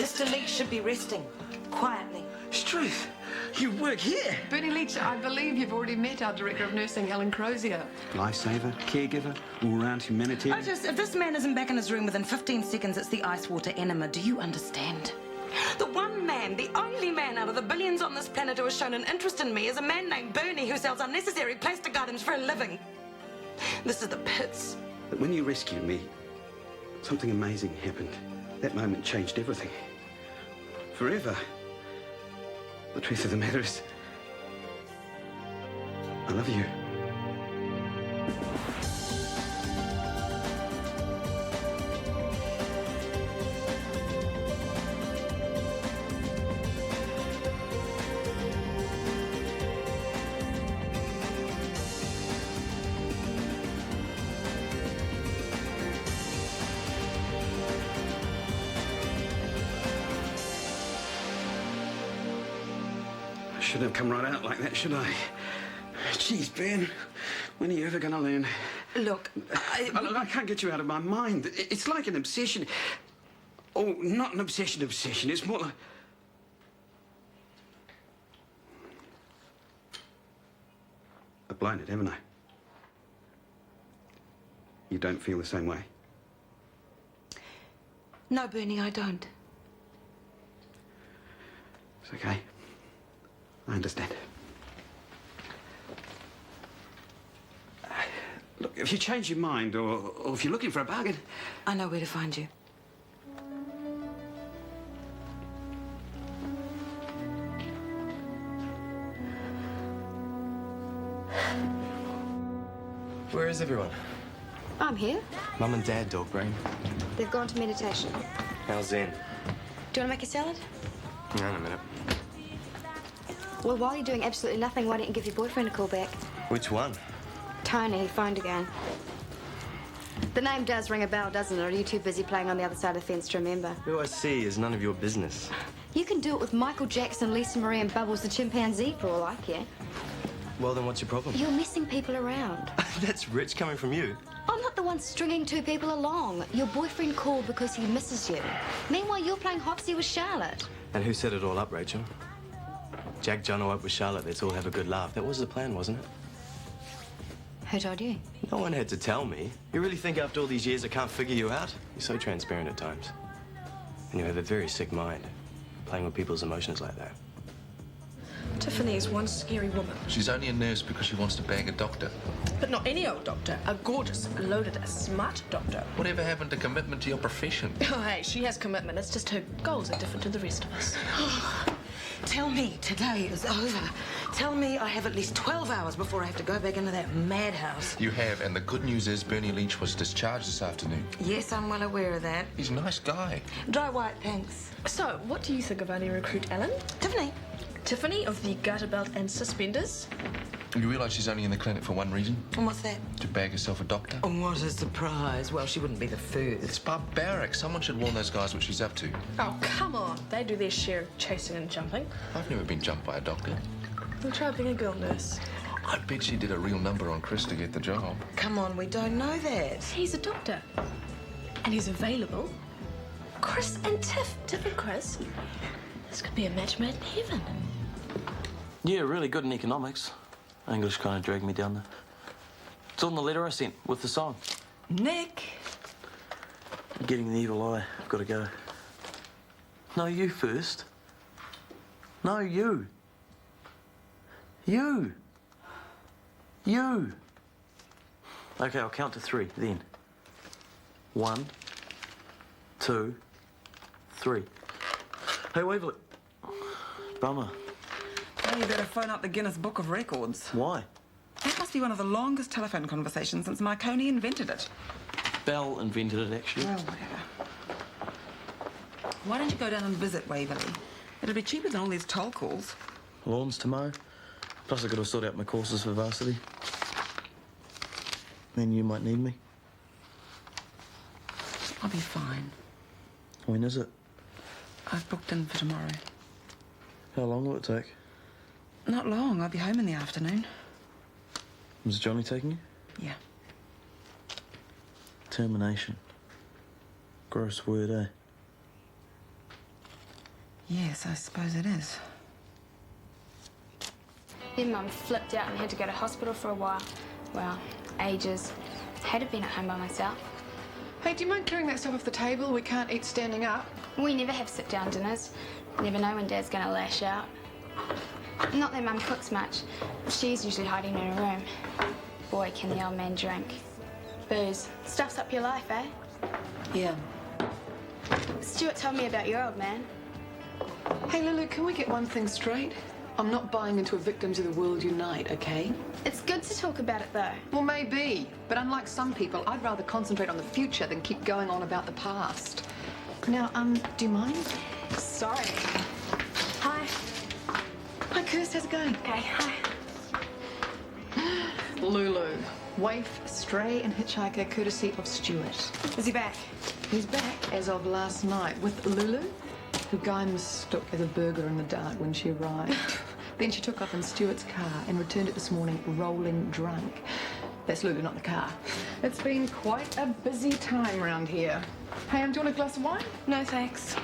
Mr. Leach should be resting, quietly. Struth, you work here? Bernie Leach, I believe you've already met our Director of Nursing, Ellen Crozier. Lifesaver, caregiver, all-round humanitarian. Otis, if this man isn't back in his room within 15 seconds, it's the ice water enema. Do you understand? The one man, the only man out of the billions on this planet who has shown an interest in me is a man named Bernie who sells unnecessary plastic items for a living. This is the pits. But when you rescued me, something amazing happened. That moment changed everything. Forever. The truth of the matter is, I love you. Shouldn't have come right out like that, should I? Jeez, Ben, when are you ever going to learn? Look, I can't get you out of my mind. It's like an obsession. Oh, not an obsession. It's more like... I've blown it, haven't I? You don't feel the same way? No, Bernie, I don't. It's okay. I understand. Look, if you change your mind or if you're looking for a bargain... I know where to find you. Where is everyone? I'm here. Mum and Dad, dog brain. They've gone to meditation. How's Zen? Do you want to make a salad? No, in a minute. Well, while you're doing absolutely nothing, why don't you give your boyfriend a call back? Which one? Tony, he phoned again. The name does ring a bell, doesn't it? Or are you too busy playing on the other side of the fence to remember? Who I see is none of your business. You can do it with Michael Jackson, Lisa Marie and Bubbles the chimpanzee for all I care. Well, then what's your problem? You're messing people around. That's rich coming from you. I'm not the one stringing two people along. Your boyfriend called because he misses you. Meanwhile, you're playing Hopsy with Charlotte. And who set it all up, Rachel? Jack Jono up with Charlotte, let's all have a good laugh. That was the plan, wasn't it? Who told you? No one had to tell me. You really think after all these years I can't figure you out? You're so transparent at times. And you have a very sick mind, playing with people's emotions like that. Tiffany is one scary woman. She's only a nurse because she wants to bang a doctor. But not any old doctor. A gorgeous, loaded, smart doctor. Whatever happened to commitment to your profession? Oh, hey, she has commitment. It's just her goals are different to the rest of us. Tell me today is over. Tell me I have at least 12 hours before I have to go back into that madhouse. You have, and the good news is Bernie Leach was discharged this afternoon. Yes, I'm well aware of that. He's a nice guy. Dry white, thanks. So, what do you think of our new recruit, Ellen? Tiffany. Tiffany of the garter belt and suspenders. You realise she's only in the clinic for one reason? And what's that? To bag herself a doctor. Oh, what a surprise. Well, she wouldn't be the first. It's barbaric. Someone should warn those guys what she's up to. Oh, come on. They do their share of chasing and jumping. I've never been jumped by a doctor. We'll try being a girl nurse. I bet she did a real number on Chris to get the job. Come on, we don't know that. He's a doctor. And he's available. Chris and Tiff. Tiff and Chris. This could be a match made in heaven. Yeah, really good in economics. English kind of dragged me down there. It's on the letter I sent with the song. Nick. I'm getting the evil eye. I've got to go. No, you first. No, you. You. You. Okay, I'll count to 3 then. 1, 2, 3. Hey, Waverley. Bummer. Well, you better phone up the Guinness Book of Records. Why? That must be one of the longest telephone conversations since Marconi invented it. Bell invented it, actually. Well, whatever. Why don't you go down and visit Waverley? It'll be cheaper than all these toll calls. Lawns to mow. Plus, I've got to sort out my courses for varsity. Then you might need me. I'll be fine. When is it? I've booked in for tomorrow. How long will it take? Not long. I'll be home in the afternoon. Was Johnny taking you? Yeah. Termination. Gross word, eh? Yes, I suppose it is. Then Mum flipped out and had to go to hospital for a while. Well, ages. Had have been at home by myself. Hey, do you mind clearing that stuff off the table? We can't eat standing up. We never have sit-down dinners. Never know when Dad's gonna lash out. Not that Mum cooks much. She's usually hiding in her room. Boy, can the old man drink. Booze. Stuffs up your life, eh? Yeah. Stuart told me about your old man. Hey, Lulu, can we get one thing straight? I'm not buying into a victims of the world unite, okay? It's good to talk about it, though. Well, maybe. But unlike some people, I'd rather concentrate on the future than keep going on about the past. Now, do you mind? Sorry. Hi. Hi, Kirst, how's it going? Okay, hi. Lulu. Waif, stray and hitchhiker courtesy of Stuart. Is he back? He's back as of last night with Lulu, who Guy mistook as a burglar in the dark when she arrived. Then she took off in Stuart's car and returned it this morning rolling drunk. That's Lulu, not the car. It's been quite a busy time around here. Hey, do you want a glass of wine? No, thanks.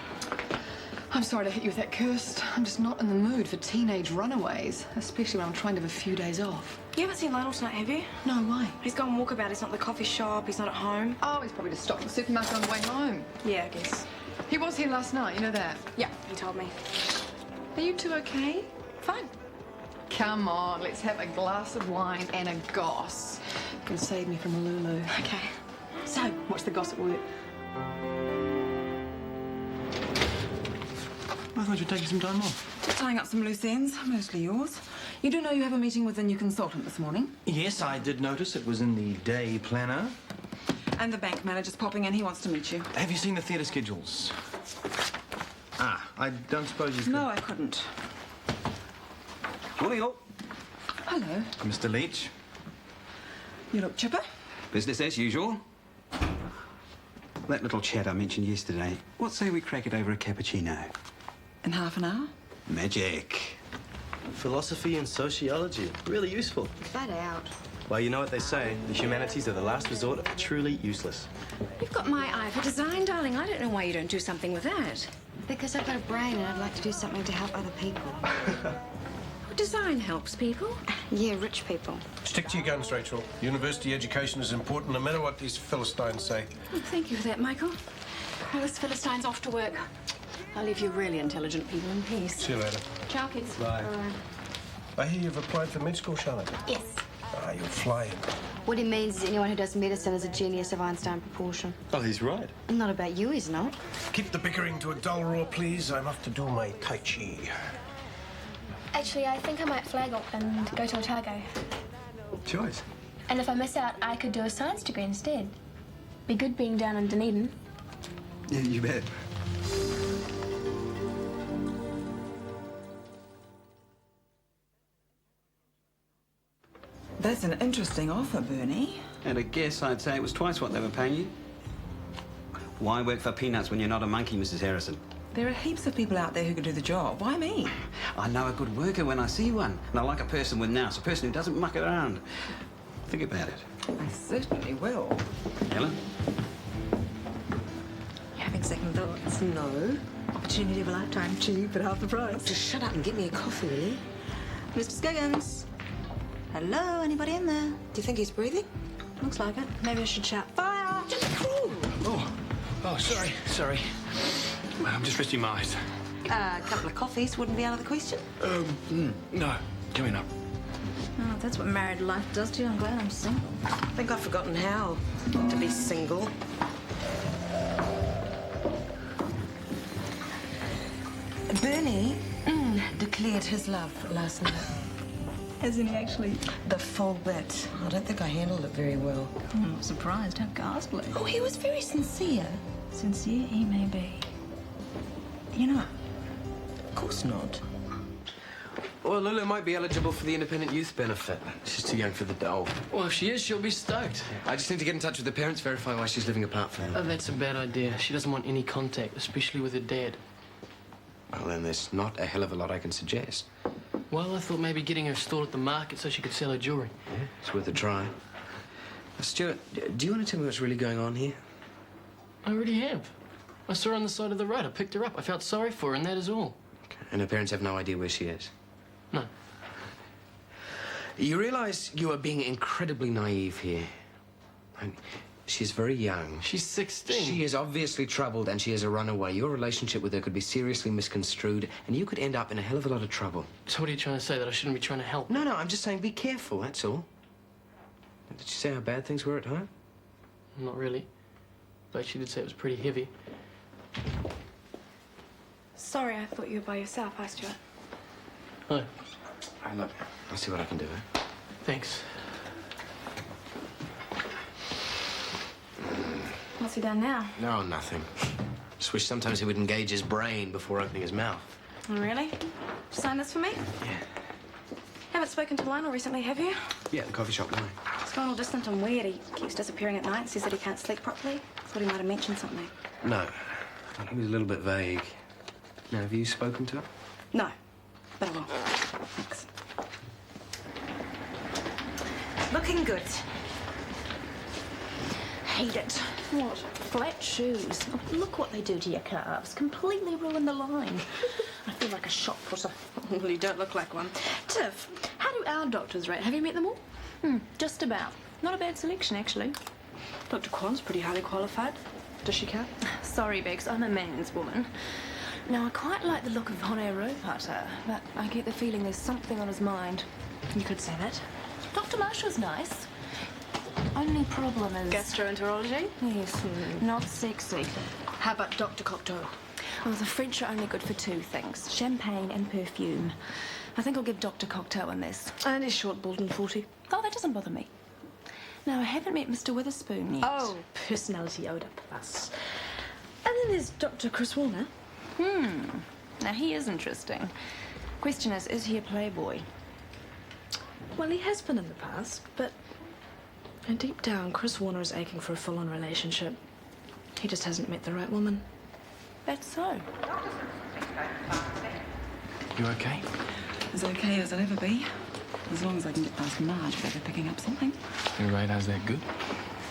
I'm sorry to hit you with that, Kirst. I'm just not in the mood for teenage runaways, especially when I'm trying to have a few days off. You haven't seen Lionel tonight, have you? No, why? He's gone walkabout. He's not at the coffee shop. He's not at home. Oh, he's probably just stopped at the supermarket on the way home. Yeah, I guess. He was here last night, you know that? Yeah, he told me. Are you two okay? Fine. Come on, let's have a glass of wine and a goss. You can save me from a Lulu. Okay. So, what's the gossip work? I thought you'd taken some time off. Just tying up some loose ends, mostly yours. You do know you have a meeting with the new consultant this morning? Yes, I did notice it was in the day planner. And the bank manager's popping in. He wants to meet you. Have you seen the theatre schedules? Ah, I don't suppose you could... No, I couldn't. Morning, all. Hello. Mr. Leach. You look chipper. Business as usual. That little chat I mentioned yesterday. What say we crack it over a cappuccino? In half an hour? Magic. Philosophy and sociology. Really useful. Flat out. Well, you know what they say. The humanities are the last resort of the truly useless. You've got my eye for design, darling. I don't know why you don't do something with that. Because I've got a brain and I'd like to do something to help other people. Design helps people. Yeah, rich people. Stick to your guns, Rachel. University education is important no matter what these Philistines say. Oh, thank you for that, Michael. Well, this Philistine's off to work. I'll leave you really intelligent people in peace. See you later. Ciao, kids. Bye. I hear you've applied for med school, Charlotte. Yes. Ah, you're flying. What he means is anyone who does medicine is a genius of Einstein proportion. Oh, he's right. Not about you, he's not. Keep the bickering to a dull roar, please. I'm off to do my Tai Chi. Actually, I think I might flag up and go to Otago. Choice. And if I miss out, I could do a science degree instead. Be good being down in Dunedin. Yeah, you bet. That's an interesting offer, Bernie. At a guess, I'd say it was twice what they were paying you. Why work for peanuts when you're not a monkey, Mrs. Harrison? There are heaps of people out there who could do the job. Why me? I know a good worker when I see one. And I like a person with nous, a person who doesn't muck around. Think about it. I certainly will. Helen? You having second thoughts? No. Opportunity of a lifetime. Cheap at half the price. Just shut up and get me a coffee, will you? Mr. Skiggins. Hello, anybody in there? Do you think he's breathing? Looks like it. Maybe I should shout fire. Just cool. Oh, sorry. I'm just resting my eyes. A couple of coffees wouldn't be out of the question. No, coming up. Oh, if that's what married life does to you. I'm glad I'm single. I think I've forgotten how to be single. Bernie declared his love last night. Hasn't he actually? The full bit. I don't think I handled it very well. I'm not surprised. How ghastly. Oh, he was very sincere. Sincere he may be. You know, Of course not. Well, Lulu might be eligible for the independent youth benefit. She's too young for the dole. Well, if she is, she'll be stoked. I just need to get in touch with the parents, verify why she's living apart from them. Oh, that's a bad idea. She doesn't want any contact, especially with her dad. Well, then there's not a hell of a lot I can suggest. Well, I thought maybe getting her stalled at the market so she could sell her jewelry. Yeah, it's worth a try. Stuart, do you want to tell me what's really going on here? I already have. I saw her on the side of the road. I picked her up. I felt sorry for her, and that is all. Okay. And her parents have no idea where she is? No. You realise you are being incredibly naive here. And she's very young. She's 16. She is obviously troubled, and she is a runaway. Your relationship with her could be seriously misconstrued, and you could end up in a hell of a lot of trouble. So what are you trying to say, that I shouldn't be trying to help? No, I'm just saying be careful, that's all. Did she say how bad things were at home? Not really. But she did say it was pretty heavy. Sorry, I thought you were by yourself. Hi, Stuart. Hi. Hey, look, I'll see what I can do, eh? Thanks. What's he done now? No, nothing. Just wish sometimes he would engage his brain before opening his mouth. Oh, really? Sign this for me? Yeah. Haven't spoken to Lionel recently, have you? Yeah, the coffee shop, why? He's gone all distant and weird. He keeps disappearing at night, says that he can't sleep properly. Thought he might have mentioned something. No. He was a little bit vague. Now, have you spoken to her? No, but I will. Thanks. Looking good. Hate it. What? Flat shoes. Oh, look what they do to your calves. Completely ruin the line. I feel like a shot putter. Well, you don't look like one. Tiff, how do our doctors rate? Have you met them all? Just about. Not a bad selection, actually. Dr. Kwan's pretty highly qualified. Does she count? Sorry, Bex, I'm a man's woman. Now, I quite like the look of Hone Roe-Putter, but I get the feeling there's something on his mind. You could say that. Dr. Marshall's nice. Only problem is... Gastroenterology? Yes, not sexy. How about Dr. Cocteau? Well, the French are only good for two things, champagne and perfume. I think I'll give Dr. Cocteau on this. And he's short, bald and 40. Oh, that doesn't bother me. Now, I haven't met Mr. Witherspoon yet. Oh, personality owed up plus. And then there's Dr. Chris Warner. Now, he is interesting. Question is he a playboy? Well, he has been in the past, but deep down, Chris Warner is aching for a full-on relationship. He just hasn't met the right woman. That's so. You okay? As okay as I'll ever be. As long as I can get past Marge without her picking up something. Your radar's that good?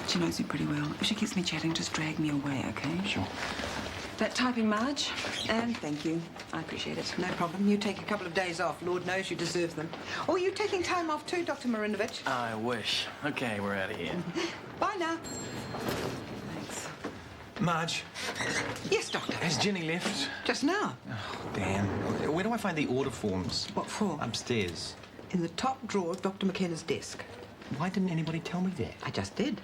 She knows me pretty well. If she keeps me chatting, just drag me away, okay? Sure. That typing, Marge. And thank you. I appreciate it. No problem. You take a couple of days off. Lord knows you deserve them. Oh, you taking time off too, Dr. Marinovich? I wish. Okay, we're out of here. Bye now. Thanks. Marge, Yes, Doctor. has Jenny left? Just now. Oh, damn. Where do I find the order forms? What for? Upstairs. In the top drawer of Dr. McKenna's desk. Why didn't anybody tell me that? I just did.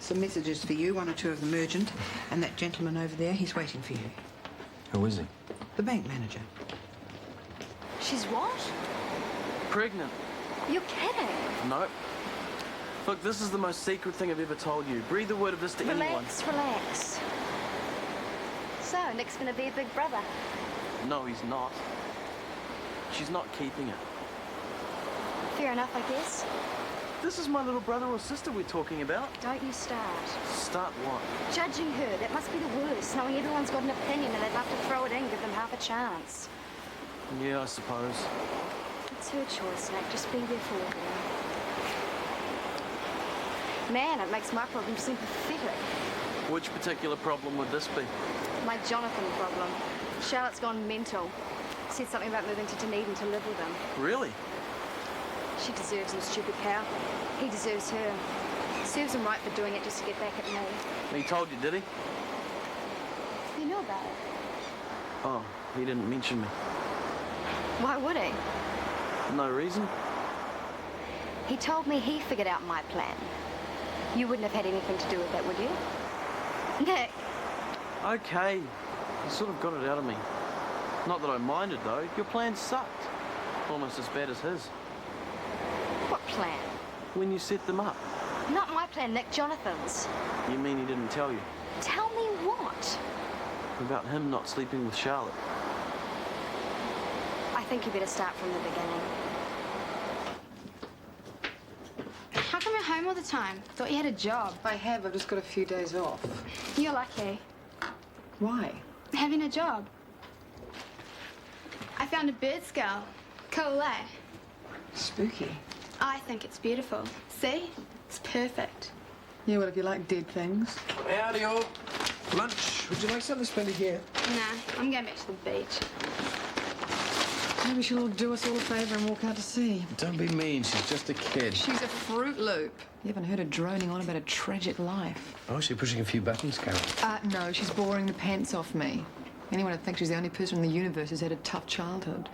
Some messages for you, one or two of them urgent. And that gentleman over there, he's waiting for you. Who is he? The bank manager. She's what? Pregnant. You're kidding. No. Look, this is the most secret thing I've ever told you. Breathe a word of this to anyone. Relax. So, Nick's gonna be a big brother. No, he's not. She's not keeping it. Fair enough, I guess. This is my little brother or sister we're talking about. Don't you start. Start what? Judging her, that must be the worst, knowing everyone's got an opinion and they'd love to throw it in, give them half a chance. Yeah, I suppose. It's her choice, Nick. Just be there for her. Man, it makes my problem seem pathetic. Which particular problem would this be? My Jonathan problem. Charlotte's gone mental. Said something about moving to Dunedin to live with him. Really? She deserves him, stupid cow. He deserves her. Serves him right for doing it just to get back at me. He told you, did he? You know about it. Oh, he didn't mention me. Why would he? No reason? He told me he figured out my plan. You wouldn't have had anything to do with that, would you? Nick. Okay. You sort of got it out of me. Not that I minded, though. Your plan sucked. Almost as bad as his. What plan? When you set them up. Not my plan, Nick. Jonathan's. You mean he didn't tell you? Tell me what? About him not sleeping with Charlotte. I think you better start from the beginning. How come you're home all the time? Thought you had a job. I have. I've just got a few days off. You're lucky. Why? Having a job. I found a bird skull. Cool, eh? Spooky. I think it's beautiful. See? It's perfect. Yeah, well, if you like dead things. Howdy, all. Lunch. Would you like something splendid here? Nah, I'm going back to the beach. Maybe she'll do us all a favour and walk out to sea. Don't be mean. She's just a kid. She's a Fruit Loop. You haven't heard her droning on about a tragic life. Oh, she's pushing a few buttons, Carol. No, she's boring the pants off me. Anyone would think she's the only person in the universe who's had a tough childhood.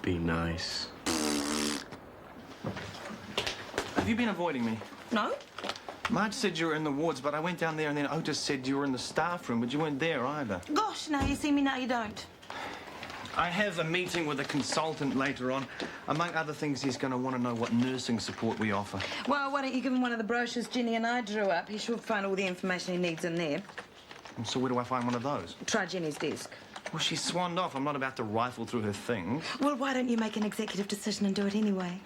Be nice. Have you been avoiding me? No? Marge said you were in the wards, but I went down there and then Otis said you were in the staff room, but you weren't there either. Gosh, now you see me, now you don't. I have a meeting with a consultant later on. Among other things, he's going to want to know what nursing support we offer. Well, why don't you give him one of the brochures Jenny and I drew up? He should find all the information he needs in there. And so where do I find one of those? Try Jenny's desk. Well, she's swanned off. I'm not about to rifle through her things. Well, why don't you make an executive decision and do it anyway?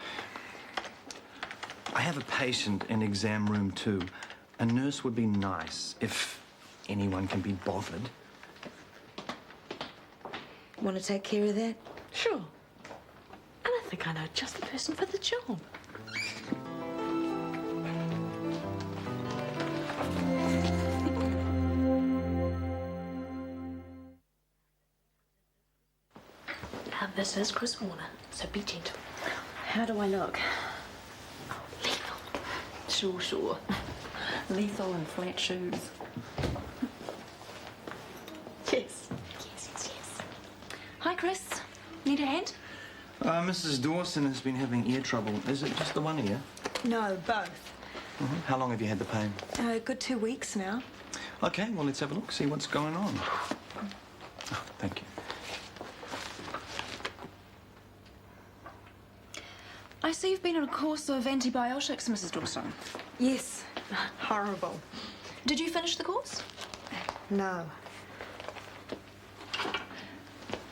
I have a patient in exam room 2. A nurse would be nice if anyone can be bothered. Want to take care of that? Sure. And I think I know just the person for the job. Now, this is Chris Warner, so be gentle. How do I look? Oh, lethal. Sure. Lethal and flat shoes. Yes. Hi, Chris. Need a hand? Mrs. Dawson has been having ear trouble. Is it just the one ear? No, both. How long have you had the pain? A good 2 weeks now. Okay, well, let's have a look, see what's going on. Oh, thank you. I see you've been on a course of antibiotics, Mrs. Dawson. Yes. Horrible. Did you finish the course? No.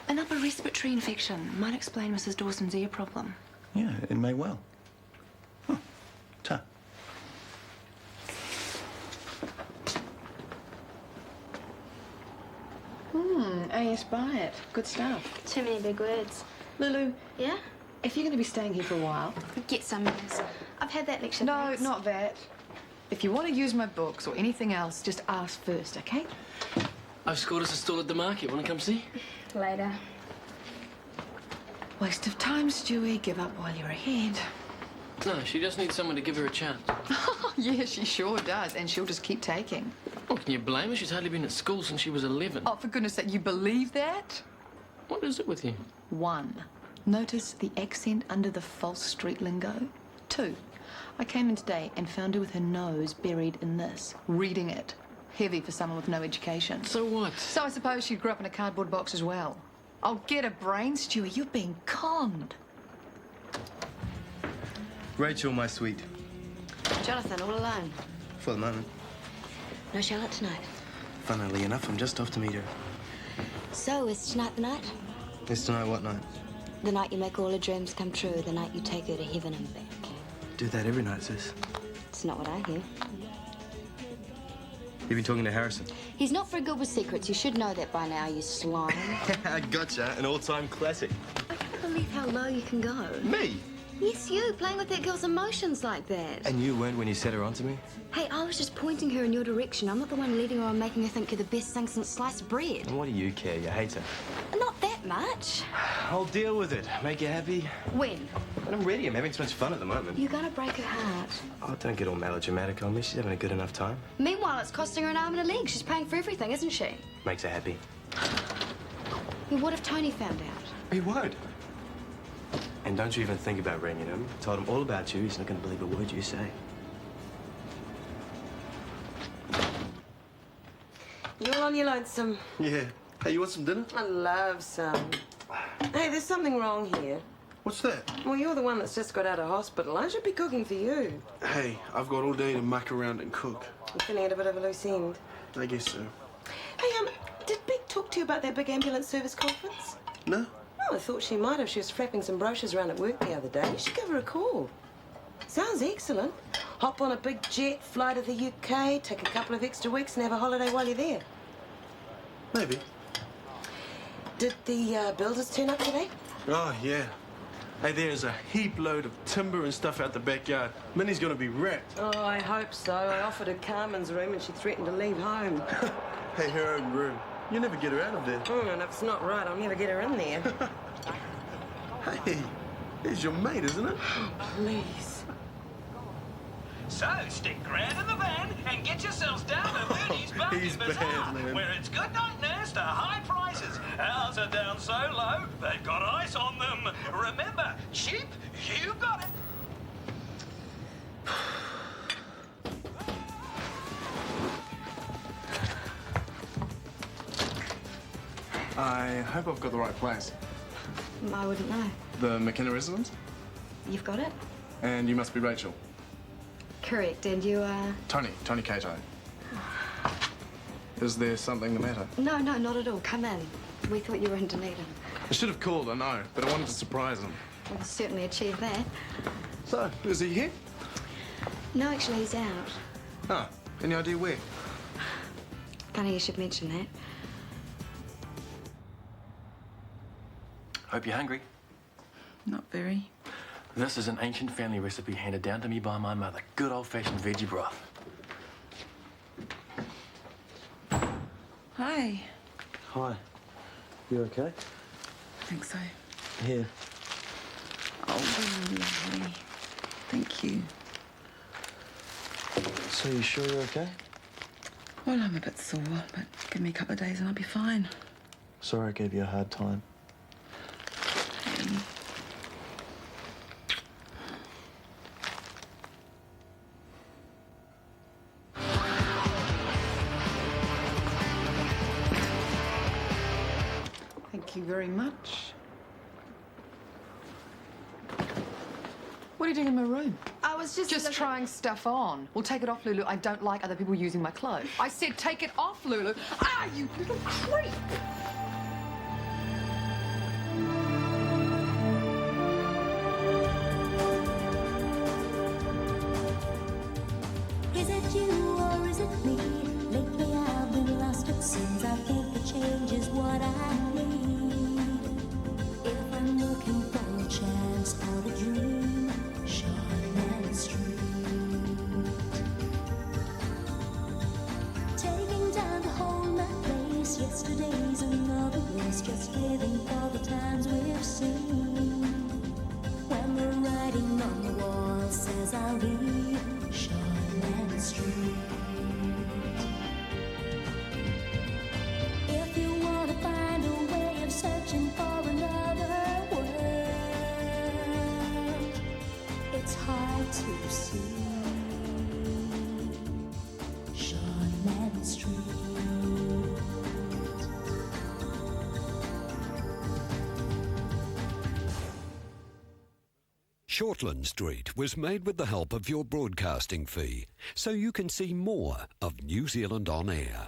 An upper respiratory infection might explain Mrs. Dawson's ear problem. Yeah, it may well. Huh. Ta. A.S. Byatt. Good stuff. Too many big words. Lulu. Yeah? If you're going to be staying here for a while... Get some manners. I've had that lecture. No, thanks. not that. If you want to use my books or anything else, just ask first, OK? I've scored us a stall at the market. Want to come see? Later. Waste of time, Stewie. Give up while you're ahead. No, she just needs someone to give her a chance. Yeah, she sure does. And she'll just keep taking. Oh, can you blame her? She's hardly been at school since she was 11. Oh, for goodness sake, you believe that? What is it with you? 1. Notice the accent under the false street lingo. 2. I came in today and found her with her nose buried in this, reading it. Heavy for someone with no education. So what? So I suppose she grew up in a cardboard box as well. Oh, get a brain, Stewie. You're being conned. Rachel, my sweet. Jonathan, all alone. For the moment. No Charlotte tonight. Funnily enough, I'm just off to meet her. So, is tonight the night? Is tonight what night? The night you make all her dreams come true, the night you take her to heaven and back. Do that every night, sis. It's not what I hear. You've been talking to Harrison? He's not very good with secrets. You should know that by now, you slime. Gotcha. An all-time classic. I can't believe how low you can go. Me? Yes, you, playing with that girl's emotions like that. And you weren't when you set her onto me? Hey, I was just pointing her in your direction. I'm not the one leading her on making her think you're the best thing since sliced bread. And what do you care? You hate her. Not that much. I'll deal with it. Make you happy. When? When I'm ready. I'm having too much fun at the moment. You're gonna break her heart. Oh, don't get all melodramatic on me. She's having a good enough time. Meanwhile, it's costing her an arm and a leg. She's paying for everything, isn't she? Makes her happy. Well, what if Tony found out? He won't. And don't you even think about ringing him. Told him all about you. He's not going to believe a word you say. You're on your lonesome. Yeah. Hey, you want some dinner? I love some. Hey, there's something wrong here. What's that? Well, you're the one that's just got out of hospital. I should be cooking for you. Hey, I've got all day to muck around and cook. You're feeling at a bit of a loose end. I guess so. Hey, did Big talk to you about that big ambulance service conference? No? Oh, I thought she might have. She was flapping some brochures around at work the other day. You should give her a call. Sounds excellent. Hop on a big jet, fly to the UK, take a couple of extra weeks and have a holiday while you're there. Maybe. Did the builders turn up today? Oh, yeah. Hey, there's a heap load of timber and stuff out the backyard. Minnie's gonna be wrecked. Oh, I hope so. I offered her Carmen's room and she threatened to leave home. Hey, her own room. You never get her out of there. And if it's not right, I'll never get her in there. Hey, there's your mate, isn't it? Please. So, stick Grant in the van and get yourselves down to Moody's Bargain He's bad, Bazaar, man. where it's good night nurse to high prices. Ours are down so low, they've got ice on them. Remember, cheap, you got it. I hope I've got the right place. I wouldn't know. The McKenna residence? You've got it? And you must be Rachel. Correct, and you are... Tony Cato. Is there something the matter? No, not at all. Come in. We thought you were in Dunedin. I should have called, I know, but I wanted to surprise him. We'll certainly achieve that. So, is he here? No, actually, he's out. Oh, any idea where? Funny you should mention that. Hope you're hungry. Not very. This is an ancient family recipe handed down to me by my mother. Good old-fashioned veggie broth. Hi. Hi. You okay? I think so. Here. Oh, lovely. Thank you. So you sure you're okay? Well, I'm a bit sore, but give me a couple of days and I'll be fine. Sorry I gave you a hard time. Thank you very much. What are you doing in my room? I was just trying stuff on. Well, take it off, Lulu. I don't like other people using my clothes. I said take it off, Lulu. Ah, you little creep! Is it you or is it me? Lately I've been lost, it seems. I think a change is what I need. If I'm looking for a chance or a dream, Shortland Street. Taking time to hold my place. Yesterday's another race, just living for the times we've seen. When the writing on the wall says I'll be Shortland Street. If you want to find a way of searching for another world, it's hard to see. Shortland Street. Shortland Street was made with the help of your broadcasting fee, so you can see more of New Zealand On Air.